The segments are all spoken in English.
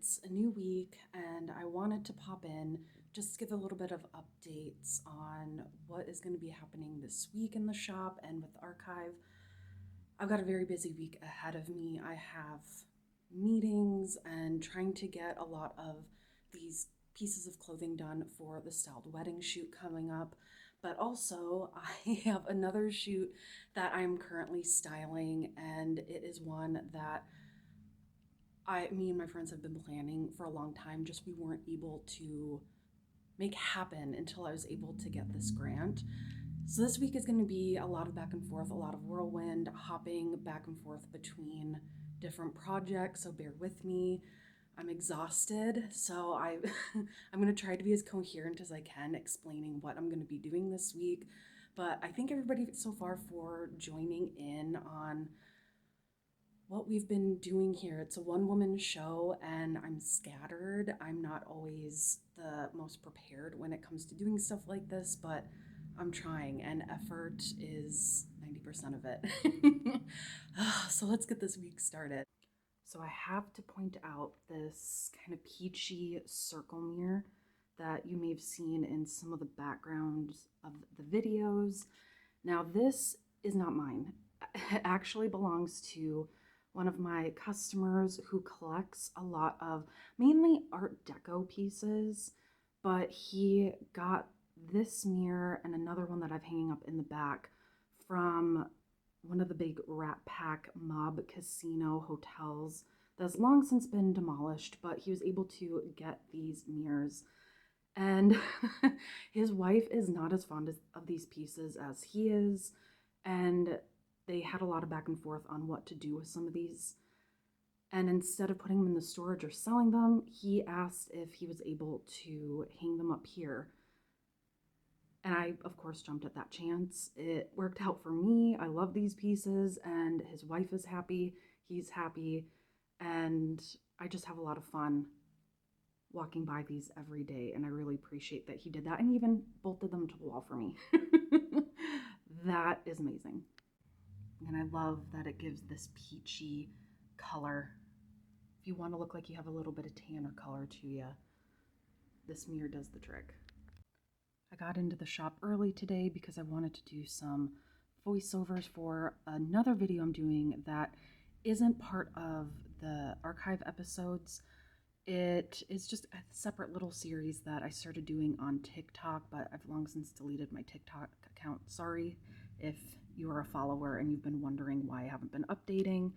It's a new week, and I wanted to pop in just to give a little bit of updates on what is going to be happening this week in the shop and with the archive. I've got a very busy week ahead of me. I have meetings and trying to get a lot of these pieces of clothing done for the styled wedding shoot coming up. But also, I have another shoot that I'm currently styling, and it is one that me and my friends have been planning for a long time, just we weren't able to make happen until I was able to get this grant. So this week is going to be a lot of back and forth, a lot of whirlwind, hopping back and forth between different projects, so bear with me. I'm exhausted, so I'm going to try to be as coherent as I can explaining what I'm going to be doing this week. But I thank everybody so far for joining in on what we've been doing here. It's a one-woman show, and I'm scattered. I'm not always the most prepared when it comes to doing stuff like this, but I'm trying, and effort is 90% of it. So let's get this week started. So I have to point out this kind of peachy circle mirror that you may have seen in some of the backgrounds of the videos. Now this is not mine. It actually belongs to one of my customers who collects a lot of mainly Art Deco pieces, but he got this mirror and another one that I've hanging up in the back from one of the big Rat Pack mob casino hotels that has long since been demolished, but he was able to get these mirrors. And his wife is not as fond of these pieces as he is, and they had a lot of back and forth on what to do with some of these. And instead of putting them in the storage or selling them, he asked if he was able to hang them up here. And I, of course, jumped at that chance. It worked out for me. I love these pieces, and his wife is happy. He's happy. And I just have a lot of fun walking by these every day, and I really appreciate that he did that and even bolted them to the wall for me. That is amazing. And I love that it gives this peachy color. If you want to look like you have a little bit of tan or color to you, this mirror does the trick. I got into the shop early today because I wanted to do some voiceovers for another video I'm doing that isn't part of the archive episodes. It is just a separate little series that I started doing on TikTok, but I've long since deleted my TikTok account. Sorry if you are a follower and you've been wondering why I haven't been updating,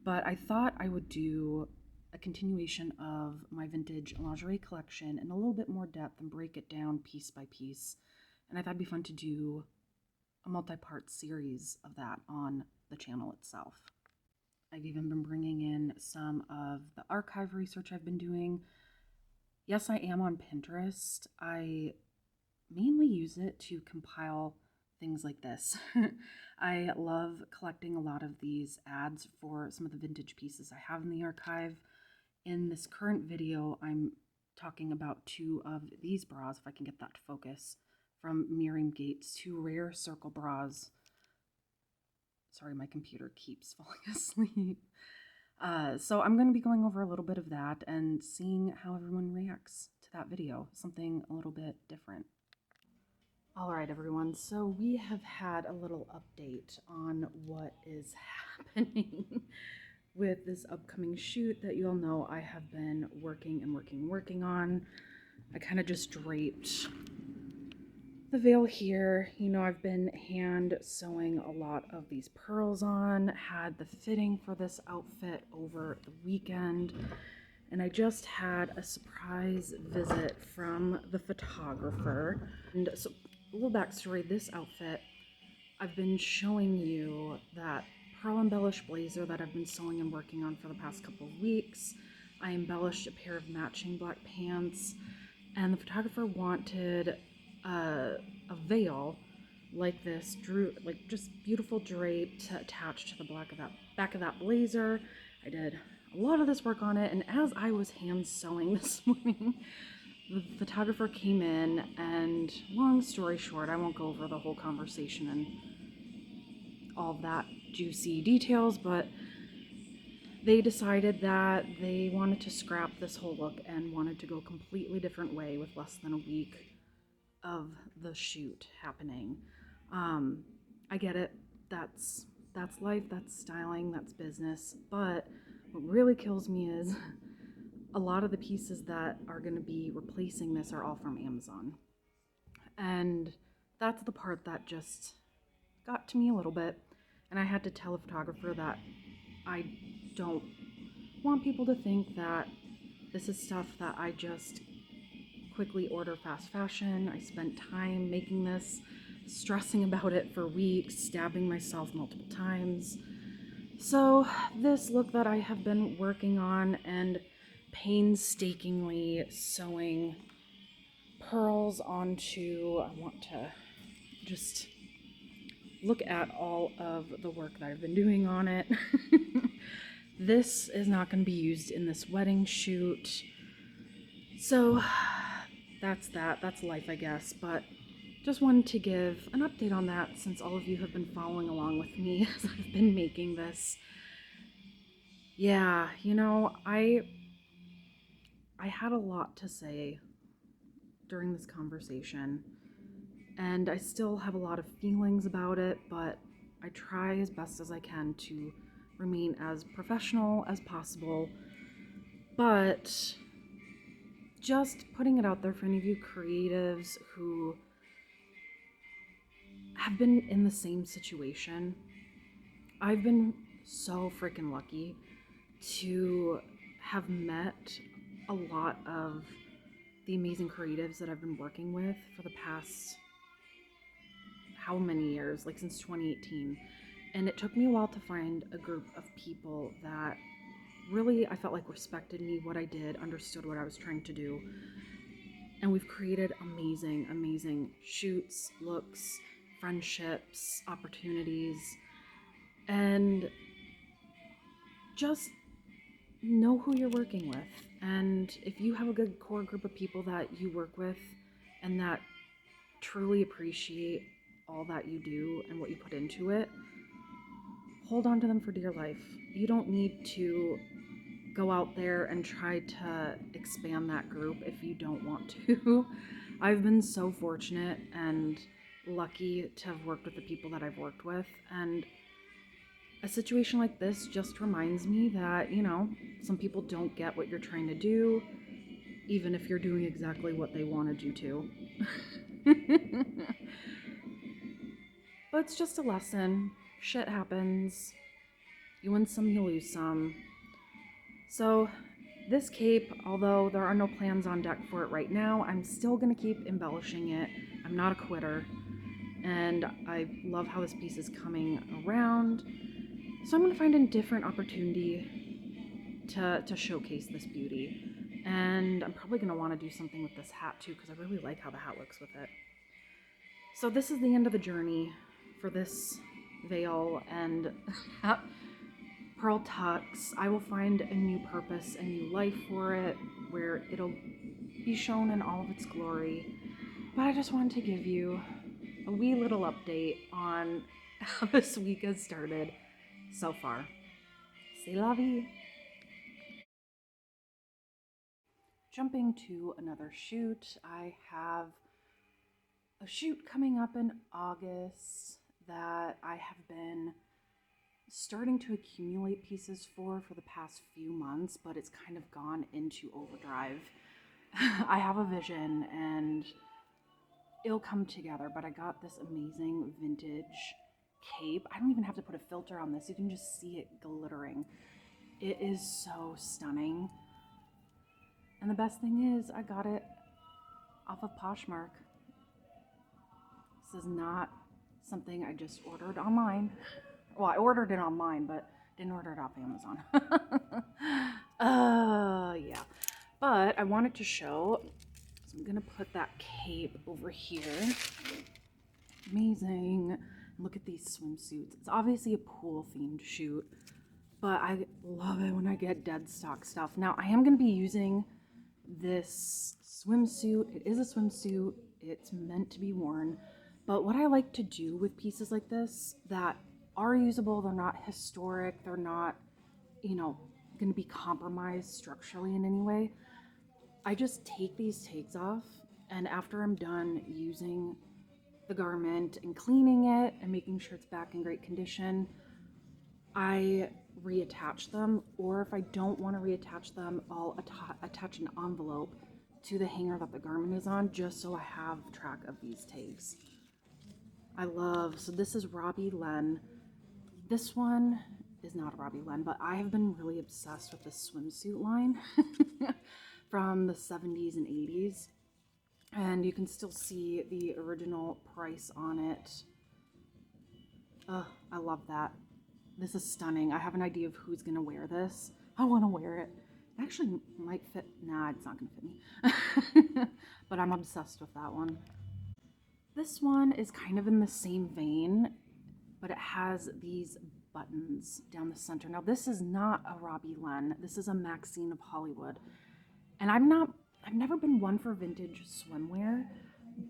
but I thought I would do a continuation of my vintage lingerie collection in a little bit more depth and break it down piece by piece. And I thought it'd be fun to do a multi-part series of that on the channel itself. I've even been bringing in some of the archive research I've been doing. Yes, I am on Pinterest. I mainly use it to compile things like this. I love collecting a lot of these ads for some of the vintage pieces I have in the archive. In this current video, I'm talking about two of these bras, if I can get that to focus, from Miriam Gates, two rare circle bras. Sorry, my computer keeps falling asleep. So I'm going to be going over a little bit of that and seeing how everyone reacts to that video, something a little bit different. All right, everyone, so we have had a little update on what is happening with this upcoming shoot that you all know I have been working on. I kind of just draped the veil here. You know, I've been hand sewing a lot of these pearls on, had the fitting for this outfit over the weekend, and I just had a surprise visit from the photographer. And so a little backstory, this outfit, I've been showing you that pearl embellished blazer that I've been sewing and working on for the past couple of weeks. I embellished a pair of matching black pants, and the photographer wanted a veil like this, like just beautiful drape to attach to the back of that blazer. I did a lot of this work on it, and as I was hand sewing this morning, the photographer came in, and long story short, I won't go over the whole conversation and all that juicy details, but they decided that they wanted to scrap this whole look and wanted to go a completely different way with less than a week of the shoot happening. Um, I get it. That's life, that's styling, that's business. But what really kills me is a lot of the pieces that are going to be replacing this are all from Amazon. And that's the part that just got to me a little bit. And I had to tell a photographer that I don't want people to think that this is stuff that I just quickly order fast fashion. I spent time making this, stressing about it for weeks, stabbing myself multiple times. So, this look that I have been working on and painstakingly sewing pearls onto, I want to just look at all of the work that I've been doing on it. This is not going to be used in this wedding shoot. So that's that. That's life, I guess. But just wanted to give an update on that since all of you have been following along with me as I've been making this. Yeah, I had a lot to say during this conversation, and I still have a lot of feelings about it, but I try as best as I can to remain as professional as possible. But just putting it out there for any of you creatives who have been in the same situation, I've been so freaking lucky to have met a lot of the amazing creatives that I've been working with for the past how many years, like since 2018. And it took me a while to find a group of people that really I felt like respected me, what I did, understood what I was trying to do. And we've created amazing, amazing shoots, looks, friendships, opportunities, and just know who you're working with. And if you have a good core group of people that you work with and that truly appreciate all that you do and what you put into it, hold on to them for dear life. You don't need to go out there and try to expand that group if you don't want to. I've been so fortunate and lucky to have worked with the people that I've worked with, and a situation like this just reminds me that, some people don't get what you're trying to do, even if you're doing exactly what they wanted you to. But it's just a lesson. Shit happens. You win some, you lose some. So this cape, although there are no plans on deck for it right now, I'm still gonna keep embellishing it. I'm not a quitter, and I love how this piece is coming around. So I'm gonna find a different opportunity to showcase this beauty. And I'm probably gonna wanna do something with this hat too, because I really like how the hat looks with it. So this is the end of the journey for this veil and pearl tux. I will find a new purpose, a new life for it, where it'll be shown in all of its glory. But I just wanted to give you a wee little update on how this week has started so far. C'est la vie. Jumping to another shoot, I have a shoot coming up in August that I have been starting to accumulate pieces for the past few months, but it's kind of gone into overdrive. I have a vision and it'll come together, but I got this amazing vintage cape. I don't even have to put a filter on this. You can just see it glittering. It is so stunning. And the best thing is I got it off of Poshmark. This is not something I just ordered online. Well, I ordered it online, but didn't order it off Amazon. Yeah. But I wanted to show, so I'm gonna put that cape over here. Amazing. Look at these swimsuits. It's obviously a pool themed shoot, but I love it when I get dead stock stuff. Now I am gonna be using this swimsuit. It is a swimsuit. It's meant to be worn. But what I like to do with pieces like this that are usable, they're not historic, they're not, going to be compromised structurally in any way, I just take these tags off, and after I'm done using the garment and cleaning it and making sure it's back in great condition, I reattach them. Or if I don't want to reattach them, I'll attach an envelope to the hanger that the garment is on, just so I have track of these tags. So this is Robbie Len. This one is not Robbie Len, but I have been really obsessed with this swimsuit line from the 70s and 80s. And you can still see the original price on it. I love that. This is stunning. I have an idea of who's gonna wear this. I wanna wear it. It actually might fit, nah, it's not gonna fit me. But I'm obsessed with that one. This one is kind of in the same vein, but it has these buttons down the center. Now this is not a Robbie Len. This is a Maxine of Hollywood. And I've never been one for vintage swimwear,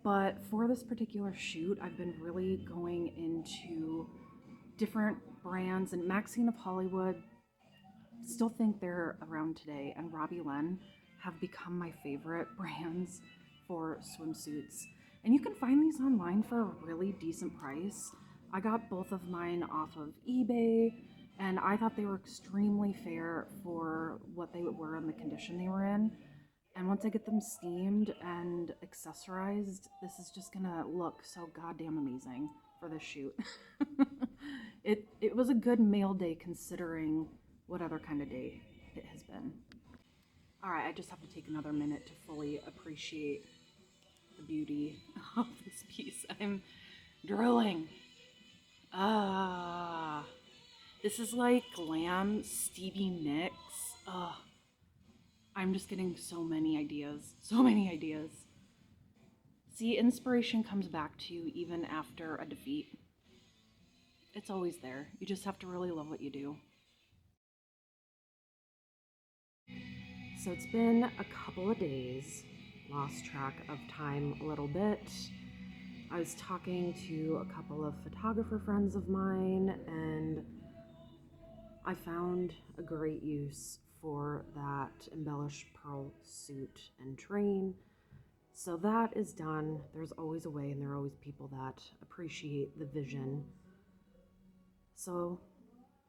but for this particular shoot, I've been really going into different brands, and Maxine of Hollywood, still think they're around today, and Robbie Len have become my favorite brands for swimsuits. And you can find these online for a really decent price. I got both of mine off of eBay, and I thought they were extremely fair for what they were and the condition they were in. And once I get them steamed and accessorized, this is just gonna look so goddamn amazing for this shoot. It was a good mail day considering what other kind of day it has been. All right, I just have to take another minute to fully appreciate the beauty of this piece. I'm drooling. This is like glam Stevie Nicks. I'm just getting so many ideas. So many ideas. See, inspiration comes back to you even after a defeat. It's always there. You just have to really love what you do. So it's been a couple of days. Lost track of time a little bit. I was talking to a couple of photographer friends of mine, and I found a great use for that embellished pearl suit and train. So that is done. There's always a way, and there are always people that appreciate the vision. So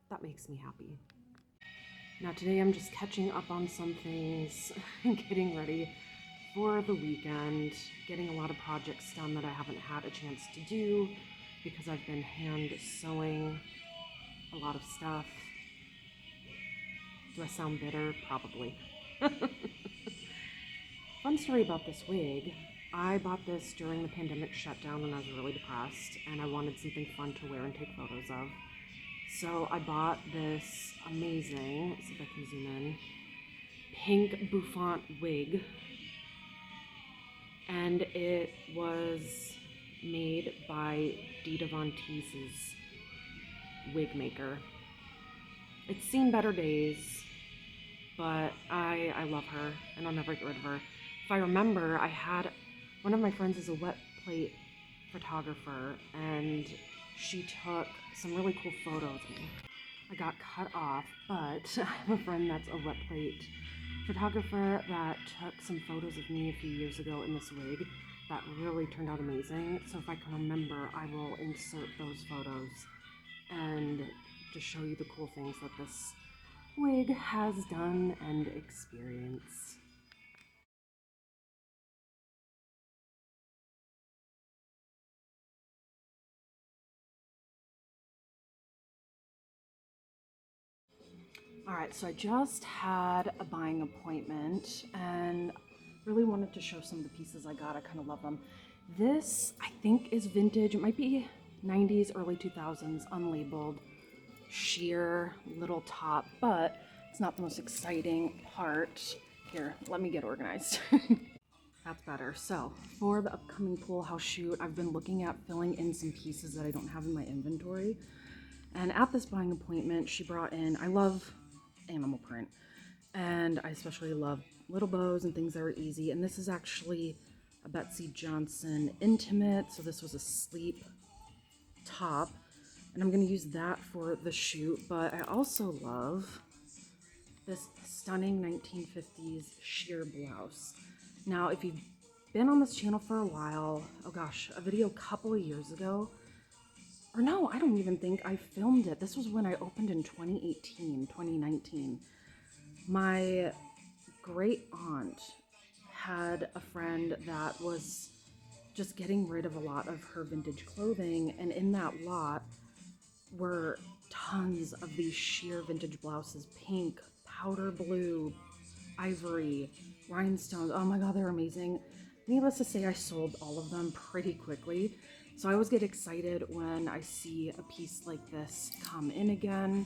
that makes me happy. Now today I'm just catching up on some things and getting ready for the weekend, getting a lot of projects done that I haven't had a chance to do because I've been hand sewing a lot of stuff. Do I sound bitter? Probably. Fun story about this wig. I bought this during the pandemic shutdown when I was really depressed, and I wanted something fun to wear and take photos of. So I bought this amazing, let's see if I can zoom in, pink bouffant wig. And it was made by Dita Von Teese's wig maker. It's seen better days, but I love her, and I'll never get rid of her. If I remember, one of my friends is a wet plate photographer, and she took some really cool photos of me. I got cut off, but I have a friend that's a wet plate photographer that took some photos of me a few years ago in this wig that really turned out amazing. So if I can remember, I will insert those photos and just show you the cool things that this wig has done and experienced. All right, so I just had a buying appointment and really wanted to show some of the pieces I got. I kind of love them. This, I think, is vintage. It might be 90s, early 2000s, unlabeled, sheer little top, but it's not the most exciting part. Here, let me get organized. That's better. So for the upcoming pool house shoot, I've been looking at filling in some pieces that I don't have in my inventory. And at this buying appointment, she brought in, I love animal print, and I especially love little bows and things that are easy. And this is actually a Betsy Johnson intimate. So this was a sleep top, and I'm gonna use that for the shoot. But I also love this stunning 1950s sheer blouse. Now, if you've been on this channel for a while, oh gosh, a video a couple of years ago, or no, I don't even think I filmed it. This was when I opened in 2018, 2019. My great aunt had a friend that was just getting rid of a lot of her vintage clothing, and in that lot were tons of these sheer vintage blouses, pink, powder blue, ivory, rhinestones. Oh my god, they're amazing. Needless to say, I sold all of them pretty quickly. So I always get excited when I see a piece like this come in again.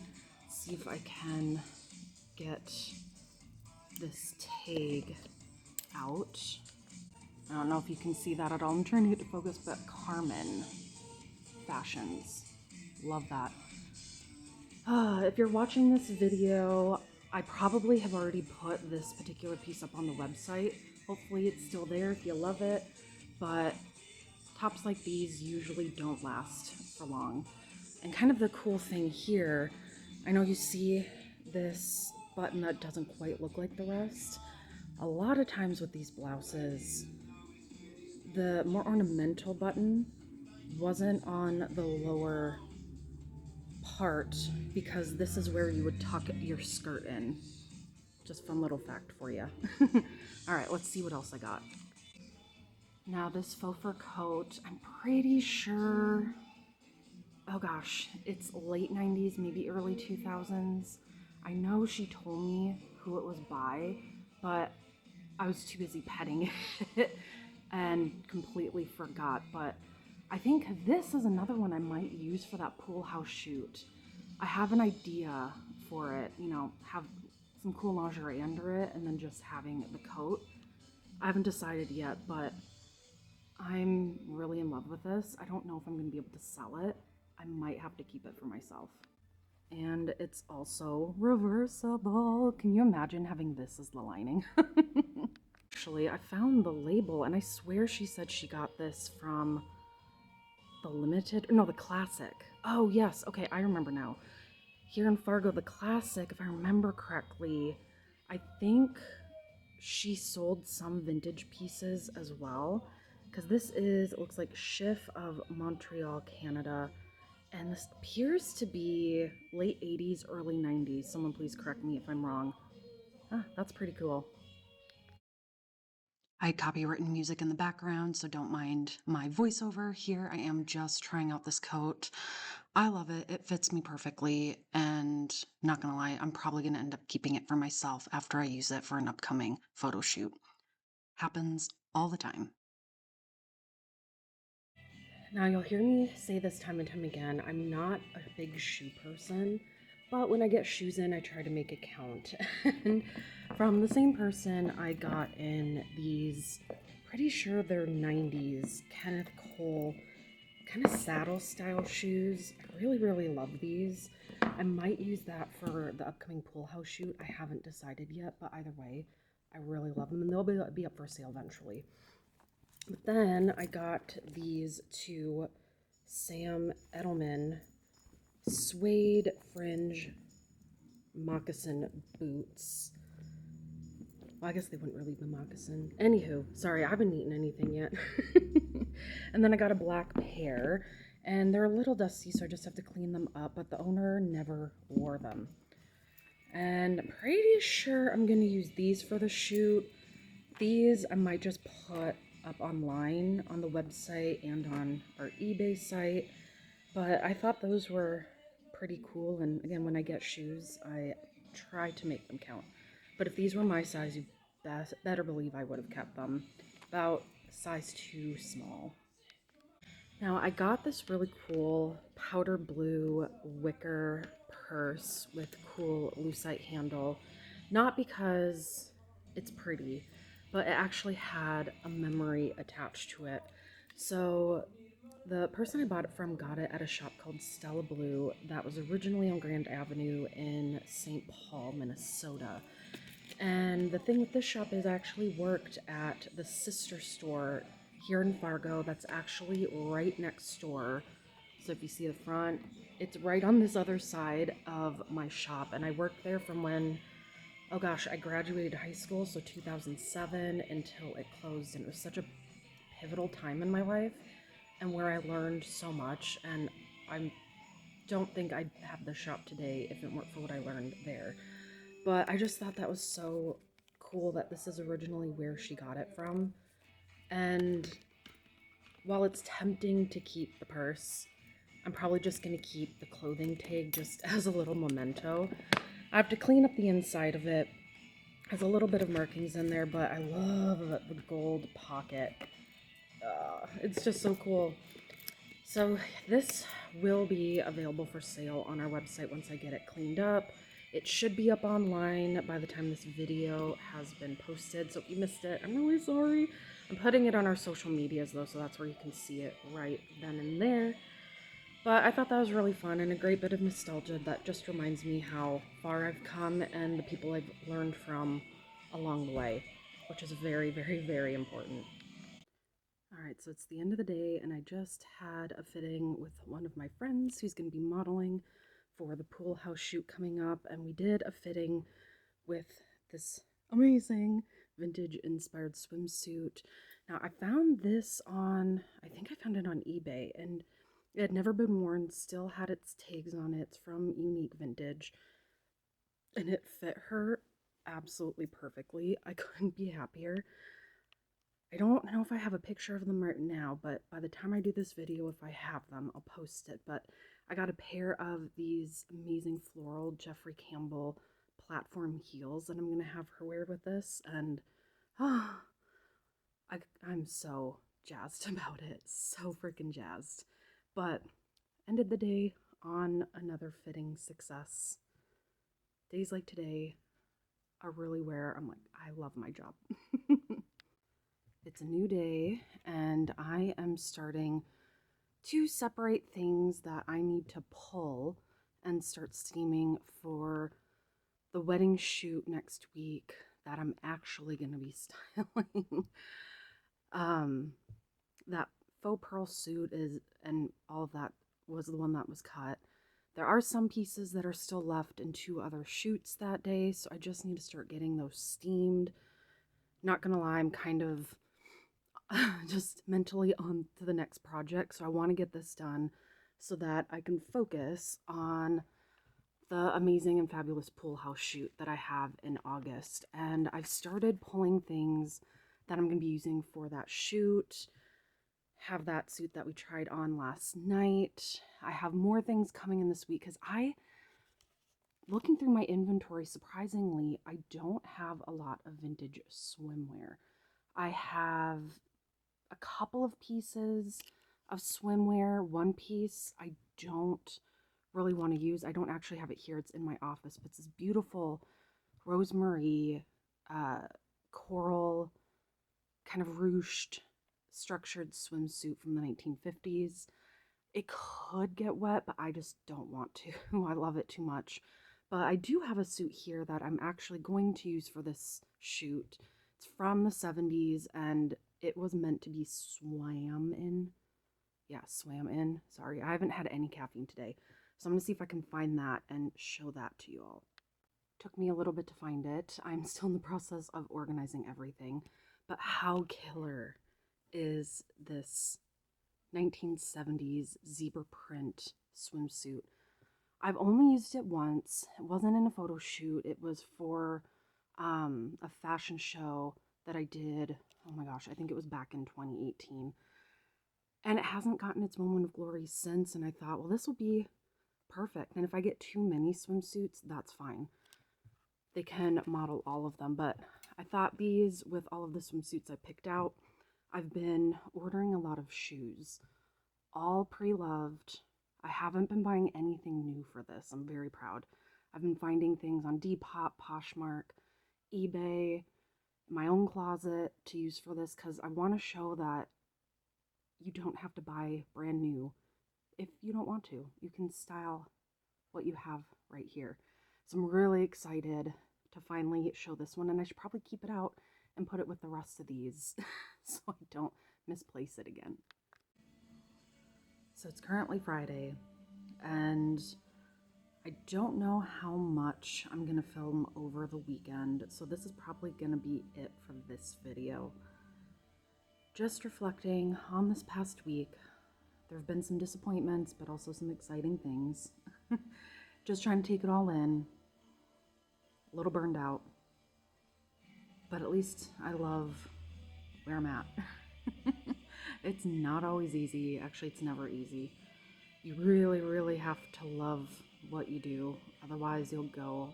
See if I can get this tag out. I don't know if you can see that at all. I'm trying to get to focus, but Carmen Fashions. Love that. If you're watching this video, I probably have already put this particular piece up on the website. Hopefully it's still there if you love it, but tops like these usually don't last for long. And kind of the cool thing here, I know you see this button that doesn't quite look like the rest. A lot of times with these blouses, the more ornamental button wasn't on the lower part because this is where you would tuck your skirt in. Just fun little fact for you. All right, let's see what else I got. Now this faux fur coat, I'm pretty sure, oh gosh, it's late 90s, maybe early 2000s. I know she told me who it was by, but I was too busy petting it and completely forgot. But I think this is another one I might use for that pool house shoot. I have an idea for it, you know, have some cool lingerie under it and then just having the coat. I haven't decided yet, but I'm really in love with this. I don't know if I'm going to be able to sell it. I might have to keep it for myself. And it's also reversible. Can you imagine having this as the lining? Actually, I found the label and I swear she said she got this from the limited, no, the classic. Oh yes, okay, I remember now. Here in Fargo, the classic, if I remember correctly, I think she sold some vintage pieces as well. Because this is, it looks like Schiff of Montreal, Canada. And this appears to be late 80s, early 90s. Someone please correct me if I'm wrong. Ah, that's pretty cool. I had copywritten music in the background, so don't mind my voiceover here. I am just trying out this coat. I love it. It fits me perfectly, and not gonna lie, I'm probably gonna end up keeping it for myself after I use it for an upcoming photo shoot. Happens all the time. Now, you'll hear me say this time and time again, I'm not a big shoe person, but when I get shoes in, I try to make it count. And from the same person, I got in these, pretty sure they're 90s Kenneth Cole kind of saddle style shoes. I really, really love these. I might use that for the upcoming pool house shoot. I haven't decided yet, but either way, I really love them, and they'll be up for sale eventually. But then I got these two Sam Edelman suede fringe moccasin boots. Well, I guess they wouldn't really be moccasin. Anywho, sorry, I haven't eaten anything yet. And then I got a black pair, and they're a little dusty, so I just have to clean them up, but the owner never wore them. And I'm pretty sure I'm going to use these for the shoot. These I might just put up online on the website and on our eBay site, but I thought those were pretty cool, and again, when I get shoes, I try to make them count. But if these were my size, you better believe I would have kept them. About size 2 small. Now I got this really cool powder blue wicker purse with cool lucite handle, not because it's pretty, but it actually had a memory attached to it. So the person I bought it from got it at a shop called Stella Blue that was originally on Grand Avenue in St. Paul, Minnesota. And the thing with this shop is I actually worked at the sister store here in Fargo that's actually right next door. So if you see the front, it's right on this other side of my shop. And I worked there from when oh gosh, I graduated high school, so 2007 until it closed, and it was such a pivotal time in my life and where I learned so much. And I don't think I'd have the shop today if it weren't for what I learned there. But I just thought that was so cool that this is originally where she got it from. And while it's tempting to keep the purse, I'm probably just going to keep the clothing tag just as a little memento. I have to clean up the inside of it. Has a little bit of markings in there, but I love the gold pocket. It's just so cool. So this will be available for sale on our website once I get it cleaned up. It should be up online by the time this video has been posted. So if you missed it, I'm really sorry. I'm putting it on our social medias though, so that's where you can see it right then and there. But I thought that was really fun and a great bit of nostalgia that just reminds me how far I've come and the people I've learned from along the way, which is very, very, very important. All right, so it's the end of the day, and I just had a fitting with one of my friends who's going to be modeling for the pool house shoot coming up, and we did a fitting with this amazing vintage inspired swimsuit. Now, I found this on, I think I found it on eBay, and it had never been worn, still had its tags on it. It's from Unique Vintage, and it fit her absolutely perfectly. I couldn't be happier. I don't know if I have a picture of them right now, but by the time I do this video, if I have them, I'll post it. But I got a pair of these amazing floral Jeffrey Campbell platform heels that I'm going to have her wear with this. And I'm so jazzed about it. So freaking jazzed. But ended the day on another fitting success. Days like today are really where I'm like, I love my job. It's a new day, and I am starting to separate things that I need to pull and start steaming for the wedding shoot next week that I'm actually going to be styling. um, that faux pearl suit is, and all of that was the one that was cut. There are some pieces that are still left in 2 other shoots that day, so I just need to start getting those steamed. Not gonna lie, I'm kind of just mentally on to the next project. So I want to get this done so that I can focus on the amazing and fabulous pool house shoot that I have in August. And I've started pulling things that I'm going to be using for that shoot. Have that suit that we tried on last night. I have more things coming in this week because looking through my inventory, surprisingly, I don't have a lot of vintage swimwear. I have a couple of pieces of swimwear. One piece I don't really want to use. I don't actually have it here. It's in my office, but it's this beautiful rosemary coral kind of ruched structured swimsuit from the 1950s. It could get wet, but I just don't want to. I love it too much. But I do have a suit here that I'm actually going to use for this shoot. It's from the 70s and it was meant to be swam in. Yeah, swam in. Sorry, I haven't had any caffeine today. So I'm going to see if I can find that and show that to you all. Took me a little bit to find it. I'm still in the process of organizing everything. But how killer is this 1970s zebra print swimsuit? I've only used it once. It wasn't in a photo shoot. It was for a fashion show that I did. Oh my gosh, I think it was back in 2018. And it hasn't gotten its moment of glory since. And I thought, well, this will be perfect. And if I get too many swimsuits, that's fine. They can model all of them. But I thought these, with all of the swimsuits I picked out, I've been ordering a lot of shoes, all pre-loved. I haven't been buying anything new for this. I'm very proud. I've been finding things on Depop, Poshmark, eBay, my own closet to use for this because I want to show that you don't have to buy brand new if you don't want to. You can style what you have right here. So I'm really excited to finally show this one, and I should probably keep it out and put it with the rest of these so I don't misplace it again. So it's currently Friday, and I don't know how much I'm gonna film over the weekend, so this is probably gonna be it for this video. Just reflecting on this past week. There have been some disappointments, but also some exciting things. Just trying to take it all in. A little burned out, but at least I love where I'm at. It's not always easy. Actually, it's never easy. You really, really have to love what you do. Otherwise, you'll go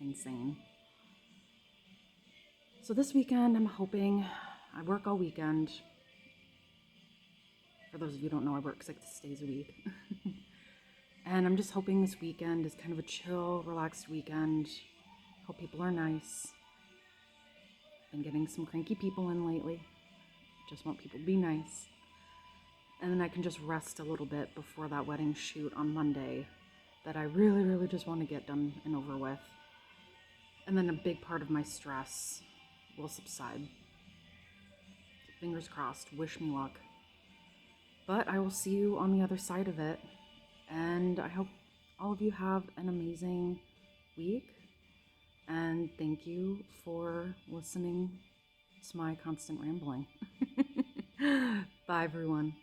insane. So this weekend, I'm hoping I work all weekend. For those of you who don't know, I work 6 days a week. And I'm just hoping this weekend is kind of a chill, relaxed weekend. Hope people are nice. Been getting some cranky people in lately. Just want people to be nice. And then I can just rest a little bit before that wedding shoot on Monday that I really, really just want to get done and over with. And then a big part of my stress will subside. Fingers crossed. Wish me luck. But I will see you on the other side of it. And I hope all of you have an amazing week. And thank you for listening to my constant rambling. Bye, everyone.